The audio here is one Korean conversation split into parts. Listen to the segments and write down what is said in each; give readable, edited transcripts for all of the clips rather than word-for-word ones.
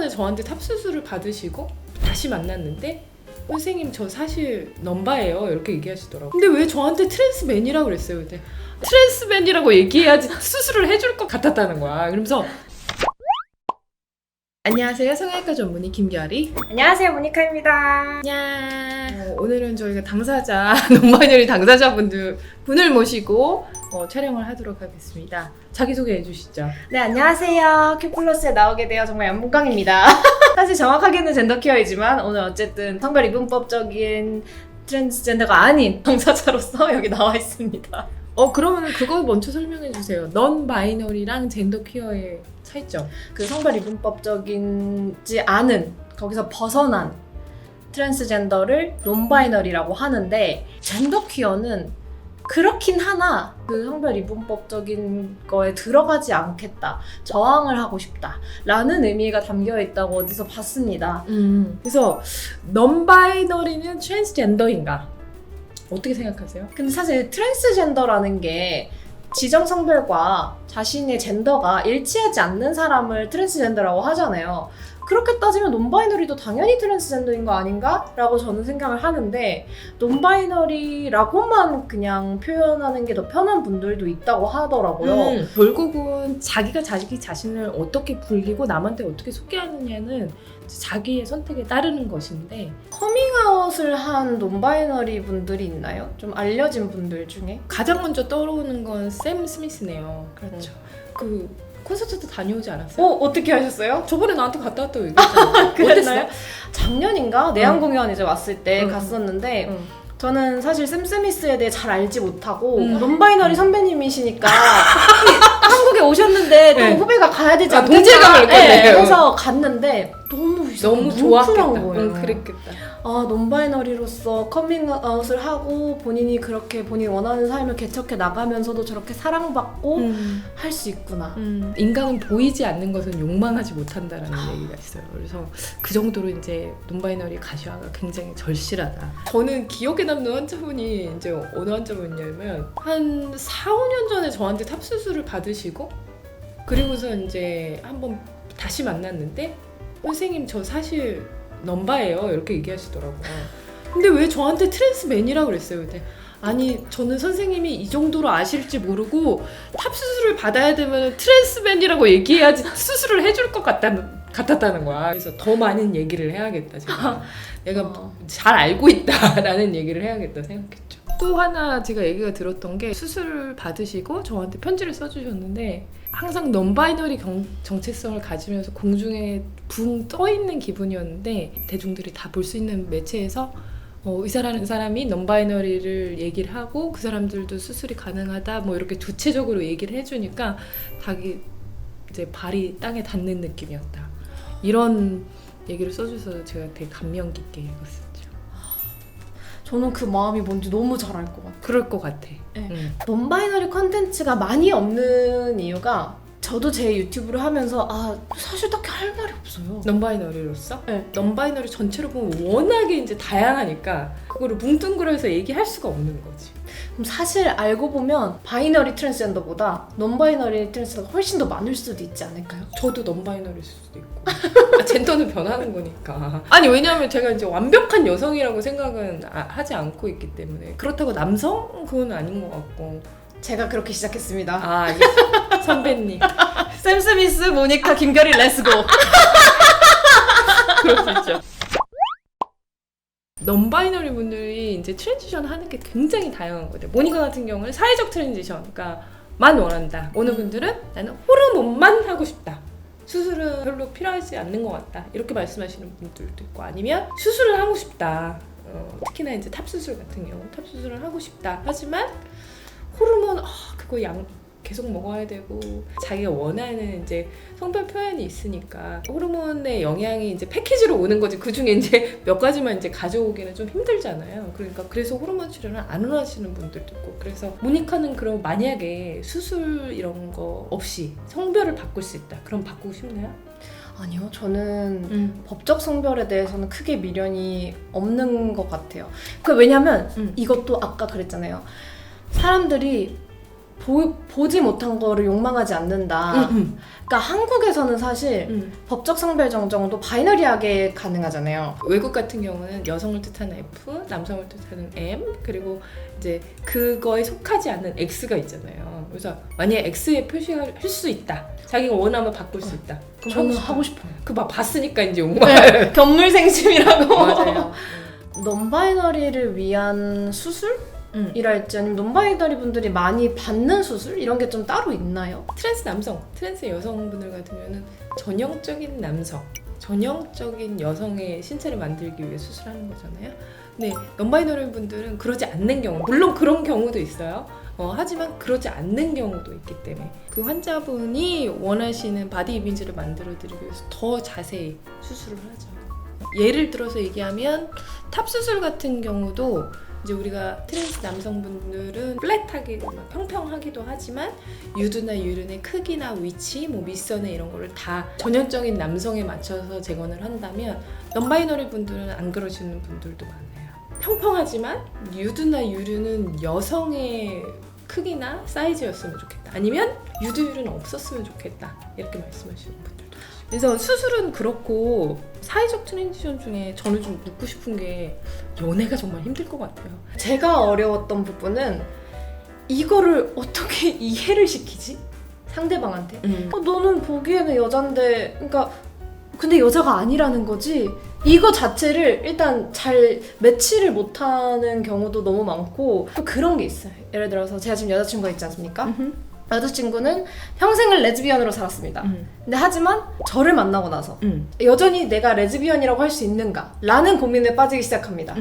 전에 저한테 탑수술을 받으시고 다시 만났는데 선생님 저 사실 넘바예요 이렇게 얘기하시더라고요. 근데 왜 저한테 트랜스맨이라고 그랬어요? 그때 트랜스맨이라고 얘기해야지 수술을 해줄 것 같았다는 거야. 그러면서 안녕하세요, 성형외과 전문의 김결이. 안녕하세요, 모니카입니다. 오늘은 저희가 당사자 논바이너리 당사자분을 모시고 촬영을 하도록 하겠습니다. 자기소개해 주시죠. 네, 안녕하세요. 큐플러스에 나오게 되어 정말 연봉강입니다. 사실 정확하게는 젠더케어이지만 오늘 어쨌든 성별 이분법적인 트랜스젠더가 아닌 당사자로서 여기 나와 있습니다. 그러면 그거 먼저 설명해 주세요. 넌 바이너리랑 젠더 퀴어의 차이점. 그 성별 이분법적이지 않은, 거기서 벗어난 트랜스젠더를 논바이너리라고 하는데, 젠더퀴어는 그렇긴 하나 그 성별 이분법적인 거에 들어가지 않겠다, 저항을 하고 싶다 라는 의미가 담겨 있다고 어디서 봤습니다. 그래서 넌 바이너리는 트랜스젠더인가? 어떻게 생각하세요? 근데 사실 트랜스젠더라는 게 지정성별과 자신의 젠더가 일치하지 않는 사람을 트랜스젠더라고 하잖아요. 그렇게 따지면 논바이너리도 당연히 트랜스젠더인 거 아닌가? 라고 저는 생각을 하는데, 논바이너리라고만 그냥 표현하는 게 더 편한 분들도 있다고 하더라고요. 결국은 자기가 자기 자신을 어떻게 불리고 남한테 어떻게 소개하느냐는 자기의 선택에 따르는 것인데, 커밍아웃을 한 논바이너리 분들이 있나요? 좀 알려진 분들 중에? 가장 먼저 떠오르는 건 샘 스미스네요. 그렇죠. 그 콘서트도 다녀오지 않았어요? 어떻게 하셨어요? 저번에 나한테 갔다 왔다고 얘기했잖아요. 그랬나요? 어땠어? 작년인가? 내한 공연 이제 왔을 때 응. 갔었는데, 응. 저는 사실 샘 스미스에 대해 잘 알지 못하고 응. 논바이너리 선배님이시니까 한국에 오셨는데 또 네. 후배가 가야 되지 않겠나? 동질감을 느꼈네요. 해서 갔는데 너무 좋았겠다. 거예요. 응, 그랬겠다. 논바이너리로서 커밍아웃을 하고 본인이 그렇게 본인이 원하는 삶을 개척해 나가면서도 저렇게 사랑받고 할 수 있구나. 인간은 보이지 않는 것은 욕망하지 못한다라는 얘기가 있어요. 그래서 그 정도로 이제 논바이너리 가시화가 굉장히 절실하다. 저는 기억에 남는 환자분이 이제 어느 환자분이냐면 한 4, 5년 전에 저한테 탑수술을 받으시고, 그리고서 이제 한번 다시 만났는데 선생님 저 사실 넘바예요 이렇게 얘기하시더라고요. 근데 왜 저한테 트랜스맨이라고 그랬어요? 그때 아니 저는 선생님이 이 정도로 아실지 모르고 탑수술을 받아야 되면 트랜스맨이라고 얘기해야지 수술을 해줄 것 같았다는 거야. 그래서 더 많은 얘기를 해야겠다 제가. 내가 잘 알고 있다라는 얘기를 해야겠다 생각했죠. 또 하나 제가 얘기가 들었던 게, 수술을 받으시고 저한테 편지를 써주셨는데 항상 넘바이너리 정체성을 가지면서 공중에 붕 떠있는 기분이었는데, 대중들이 다 볼 수 있는 매체에서 의사라는 사람이 넘바이너리를 얘기를 하고 그 사람들도 수술이 가능하다 뭐 이렇게 구체적으로 얘기를 해주니까 자기 이제 발이 땅에 닿는 느낌이었다, 이런 얘기를 써줘서 제가 되게 감명 깊게 읽었었죠. 저는 그 마음이 뭔지 너무 잘 알 것 같아요. 그럴 것 같아. 네. 논바이너리 컨텐츠가 많이 없는 이유가, 저도 제 유튜브를 하면서 사실 딱히 할 말이 없어요. 넘바이너리로서? 네. 넘바이너리 전체로 보면 워낙에 이제 다양하니까 그거를 뭉뚱그려서 얘기할 수가 없는 거지. 그럼 사실 알고 보면 바이너리 트랜스젠더보다 논바이너리 트랜스젠더가 훨씬 더 많을 수도 있지 않을까요? 저도 넘바이너리일 수도 있고. 젠더는 변하는 거니까. 아니 왜냐하면 제가 이제 완벽한 여성이라고 생각은 하지 않고 있기 때문에. 그렇다고 남성? 그건 아닌 것 같고. 제가 그렇게 시작했습니다. 예. 선배님. 샘 스미스, 모니카, 김결이, 렛츠고. 그럴 수 있죠. 넘바이너리 분들이 이제 트랜지션 하는 게 굉장히 다양한 거죠. 모니카 같은 경우는 사회적 트랜지션, 그러니까만 원한다. 어느 분들은 나는 호르몬만 하고 싶다, 수술은 별로 필요하지 않는 것 같다, 이렇게 말씀하시는 분들도 있고, 아니면 수술을 하고 싶다. 특히나 이제 탑수술 같은 경우 탑수술을 하고 싶다. 하지만 호르몬 그거 계속 먹어야 되고, 자기가 원하는 이제 성별 표현이 있으니까 호르몬의 영향이 이제 패키지로 오는 거지. 그 중에 이제 몇 가지만 이제 가져오기는 좀 힘들잖아요. 그러니까 그래서 호르몬 치료를 안 원하시는 분들도 있고. 그래서 모니카는 그럼 만약에 수술 이런 거 없이 성별을 바꿀 수 있다, 그럼 바꾸고 싶나요? 아니요, 저는 법적 성별에 대해서는 크게 미련이 없는 것 같아요. 왜냐면 이것도 아까 그랬잖아요. 사람들이 보지 못한 거를 욕망하지 않는다. 그러니까 한국에서는 사실 법적 성별 정정도 바이너리하게 가능하잖아요. 외국 같은 경우는 여성을 뜻하는 F, 남성을 뜻하는 M, 그리고 이제 그거에 속하지 않는 X가 있잖아요. 그래서 만약에 X에 표시할 수 있다. 자기가 원하면 바꿀 수 있다. 그럼 저는 하고 싶어요. 그 막 봤으니까 이제 욕망. 네, 견물생심이라고. 맞아요. 논바이너리를 위한 수술? 이랄지 아니면 논바이너리 분들이 많이 받는 수술? 이런 게 좀 따로 있나요? 트랜스 남성, 트랜스 여성분들 같은 경우는 전형적인 남성, 전형적인 여성의 신체를 만들기 위해 수술하는 거잖아요. 근데 논바이너리 분들은 그러지 않는 경우, 물론 그런 경우도 있어요. 하지만 그러지 않는 경우도 있기 때문에 그 환자분이 원하시는 바디 이미지를 만들어드리기 위해서 더 자세히 수술을 하죠. 예를 들어서 얘기하면 탑 수술 같은 경우도 이제 우리가 트랜스 남성분들은 플랫하게 평평하기도 하지만 유두나 유륜의 크기나 위치, 뭐 밑선에 이런 거를 다 전형적인 남성에 맞춰서 재건을 한다면 논바이너리 분들은 안 그러시는 분들도 많아요. 평평하지만 유두나 유륜은 여성의 크기나 사이즈였으면 좋겠다. 아니면 유두 유륜은 없었으면 좋겠다. 이렇게 말씀하시는 분들도 계시고. 그래서 수술은 그렇고 사회적 트랜지션 중에 저는 좀 묻고 싶은 게 연애가 정말 힘들 것 같아요. 제가 어려웠던 부분은 이거를 어떻게 이해를 시키지? 상대방한테. 너는 보기에는 여잔데, 그러니까 근데 여자가 아니라는 거지. 이거 자체를 일단 잘 매치를 못하는 경우도 너무 많고 또 그런 게 있어요. 예를 들어서 제가 지금 여자친구가 있지 않습니까? 여자친구는 평생을 레즈비언으로 살았습니다. 근데 하지만 저를 만나고 나서 여전히 내가 레즈비언이라고 할 수 있는가? 라는 고민에 빠지기 시작합니다.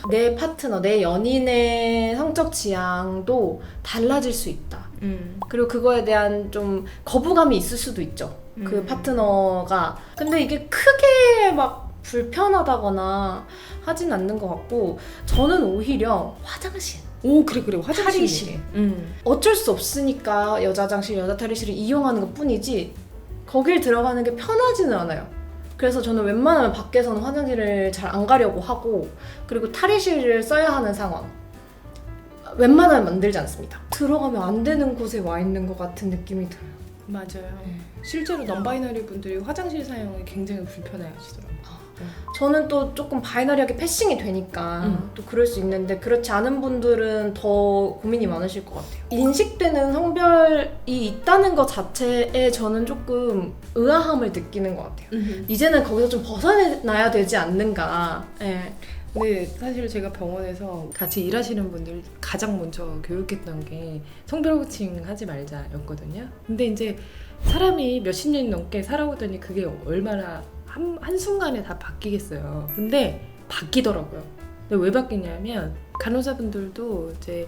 내 파트너, 내 연인의 성적 지향도 달라질 수 있다. 그리고 그거에 대한 좀 거부감이 있을 수도 있죠. 그 파트너가. 근데 이게 크게 막 불편하다거나 하진 않는 것 같고 저는 오히려 화장실 오 그래 화장실 탈의실. 어쩔 수 없으니까 여자 화장실, 여자 탈의실을 이용하는 것 뿐이지 거길 들어가는 게 편하지는 않아요. 그래서 저는 웬만하면 밖에서는 화장실을 잘 안 가려고 하고 그리고 탈의실을 써야 하는 상황 웬만하면 만들지 않습니다. 들어가면 안 되는 곳에 와 있는 것 같은 느낌이 들어요. 맞아요. 실제로 논바이너리 분들이 화장실 사용을 굉장히 불편해 하시더라고요. 저는 또 조금 바이너리하게 패싱이 되니까 또 그럴 수 있는데 그렇지 않은 분들은 더 고민이 많으실 것 같아요. 인식되는 성별이 있다는 것 자체에 저는 조금 의아함을 느끼는 것 같아요. 이제는 거기서 좀 벗어나야 되지 않는가. 네. 근데 사실 제가 병원에서 같이 일하시는 분들 가장 먼저 교육했던 게 성별 호칭 하지 말자였거든요. 근데 이제 사람이 몇십 년 넘게 살아오더니 그게 얼마나 한순간에 다 바뀌겠어요. 근데 바뀌더라고요. 근데 왜 바뀌냐면 간호사분들도 이제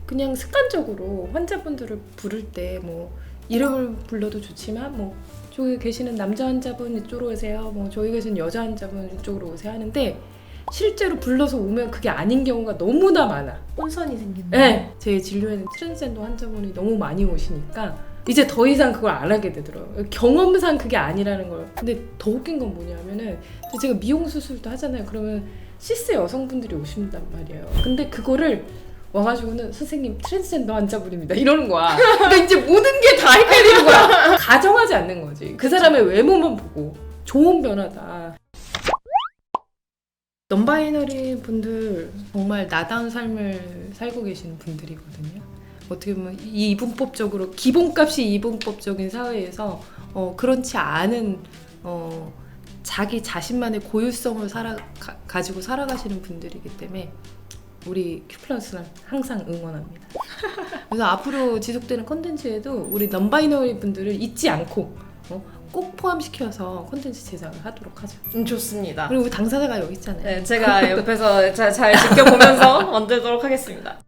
그냥 습관적으로 환자분들을 부를 때 뭐 이름을 불러도 좋지만 뭐 저기 계시는 남자 환자분 이쪽으로 오세요. 뭐 저기 계신 여자 환자분 이쪽으로 오세요 하는데 실제로 불러서 오면 그게 아닌 경우가 너무나 많아. 혼선이 생기는. 네. 제 진료에는 트랜스젠더 환자분이 너무 많이 오시니까 이제 더 이상 그걸 안 하게 되더라고요. 경험상 그게 아니라는 걸. 근데 더 웃긴 건 뭐냐면은 제가 미용 수술도 하잖아요. 그러면 시스 여성분들이 오신단 말이에요. 근데 그거를 와가지고는 선생님 트랜스젠더 환자분입니다 이러는 거야. 그러니까 이제 모든 게 다 헷갈리는 거야. 가정하지 않는 거지. 그 사람의 외모만 보고 좋은 변화다. 논바이너리 분들 정말 나다운 삶을 살고 계시는 분들이거든요. 어떻게 보면 이분법적으로 기본값이 이분법적인 사회에서 그렇지 않은 자기 자신만의 고유성을 가지고 살아가시는 분들이기 때문에 우리 큐플러스는 항상 응원합니다. 그래서 앞으로 지속되는 콘텐츠에도 우리 논바이너리 분들을 잊지 않고 꼭 포함시켜서 콘텐츠 제작을 하도록 하죠. 좋습니다. 그리고 우리 당사자가 여기 있잖아요. 네, 제가 옆에서 잘 지켜보면서 만들도록 하겠습니다.